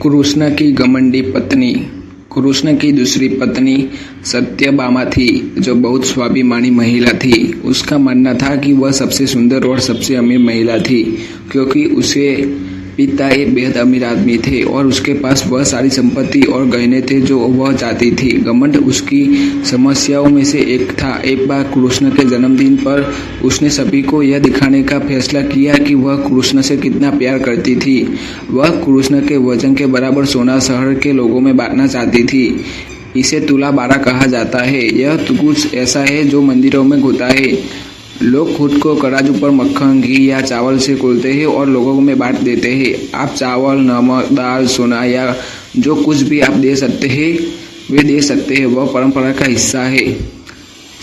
कृष्ण की घमंडी पत्नी। कृष्ण की दूसरी पत्नी सत्यभामा थी, जो बहुत स्वाभिमानी महिला थी। उसका मानना था कि वह सबसे सुंदर और सबसे अमीर महिला थी, क्योंकि उसके पिता एक बेहद अमीर आदमी थे और उसके पास वह सारी संपत्ति और गहने थे जो वह चाहती थी। घमंड उसकी समस्याओं में से एक था। एक बार कृष्ण के जन्मदिन पर उसने सभी को यह दिखाने का फैसला किया कि वह कृष्ण से कितना प्यार करती थी। वह कृष्ण के वजन के बराबर सोना शहर के लोगों में बांटना चाहती थी। इसे तुला बारह कहा जाता है। यह कुछ ऐसा है जो मंदिरों में होता है। लोग खुद को तराजू पर मक्खन, घी या चावल से तोलते हैं और लोगों में बांट देते हैं। आप चावल, नमक, दाल, सोना या जो कुछ भी आप दे सकते हैं वे दे सकते हैं। वह परंपरा का हिस्सा है।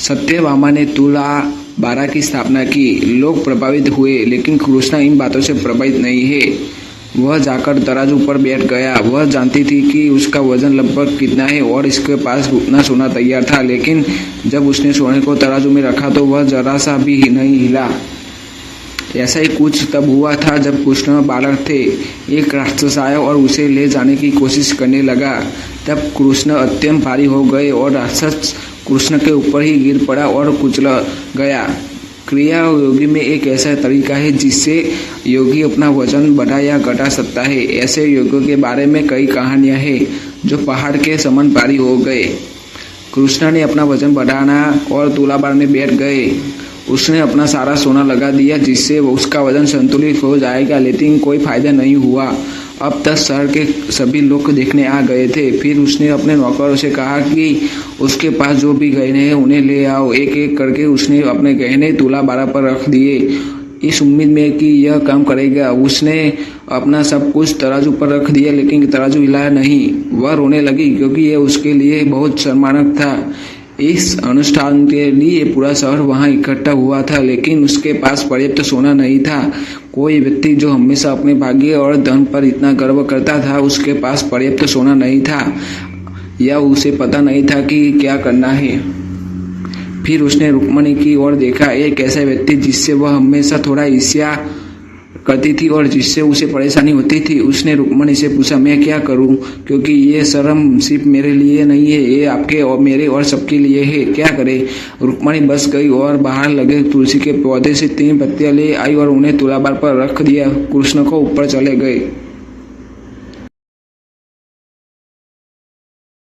सत्यभामा ने तुला बारह की स्थापना की। लोग प्रभावित हुए, लेकिन कृष्ण इन बातों से प्रभावित नहीं है। वह जाकर तराजू पर बैठ गया। वह जानती थी कि उसका वजन लगभग कितना है और इसके पास उतना सोना तैयार था, लेकिन जब उसने सोने को तराजू में रखा तो वह जरा सा भी नहीं हिला। ऐसा ही कुछ तब हुआ था जब कृष्ण बालक थे। एक राक्षस आया और उसे ले जाने की कोशिश करने लगा। तब कृष्ण अत्यंत भारी हो गए और राक्षस कृष्ण के ऊपर ही गिर पड़ा और कुचल गया। क्रिया योगी में एक ऐसा तरीका है जिससे योगी अपना वजन बढ़ा या घटा सकता है। ऐसे योगियों के बारे में कई कहानियां हैं जो पहाड़ के समान भारी हो गए। कृष्ण ने अपना वजन बढ़ाना और तुलाबार में बैठ गए। उसने अपना सारा सोना लगा दिया जिससे उसका वजन संतुलित हो जाएगा, लेकिन कोई फायदा नहीं हुआ। अब तक शहर के सभी लोग देखने आ गए थे। फिर उसने अपने नौकरों से कहा कि उसके पास जो भी गहने हैं उन्हें ले आओ। एक एक करके उसने अपने गहने तुला बारह पर रख दिए, इस उम्मीद में कि यह काम करेगा। उसने अपना सब कुछ तराजू पर रख दिया, लेकिन तराजू हिलाया नहीं। वह रोने लगी क्योंकि यह उसके लिए बहुत शर्मनाक था। इस अनुष्ठान के लिए पूरा शहर वहां इकट्ठा हुआ था, लेकिन उसके पास पर्याप्त सोना नहीं था। कोई व्यक्ति जो हमेशा अपने भाग्य और धन पर इतना गर्व करता था, उसके पास पर्याप्त सोना नहीं था या उसे पता नहीं था कि क्या करना है। फिर उसने रुक्मणी की ओर देखा, एक ऐसा व्यक्ति जिससे वह हमेशा थोड़ा ईर्ष्या करती थी और जिससे उसे परेशानी होती थी। उसने रुक्मणी से पूछा, मैं क्या करूं? क्योंकि ये शर्म सिर्फ मेरे लिए नहीं है, ये आपके और मेरे और सबके लिए है। क्या करे? रुक्मणी बस गई और बाहर लगे तुलसी के पौधे से 3 पत्तियां ले आई और उन्हें तुलाबार पर रख दिया। कृष्ण को ऊपर चले गए।